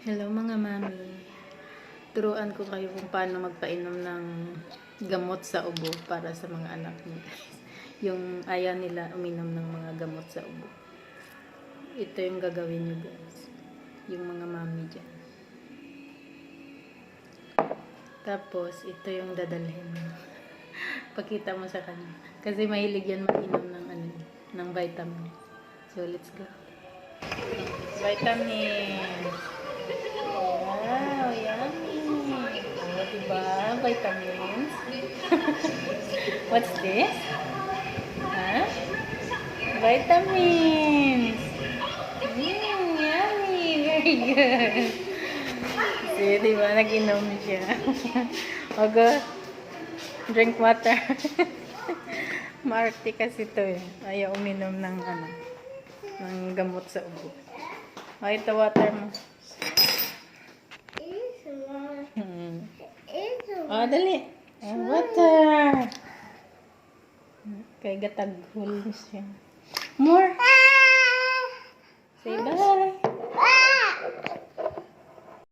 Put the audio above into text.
Hello mga mami. Turuan ko kayo kung paano magpainom ng gamot sa ubo para sa mga anak niyo. Yung ayaw nila uminom ng mga gamot sa ubo. Ito yung gagawin niyo guys. Yung mga mami dyan. Tapos, ito yung dadalhin mo. Pakita mo sa kanya. Kasi mahilig yan mag-inom ng, ng vitamin. So, let's go. Vitamin. Wow, yummy. Oh, diba? Vitamins. What's this? Huh? Vitamins. Yummy. Very good. See, diba? Nag-inom siya. Okay. Drink water. Maarte kasi ito eh. Ayaw uminom ng ng gamot sa ubo. Oh, ito water mo. Oh, dali. Oh, water. Kay gataghol siya. More. Say bye.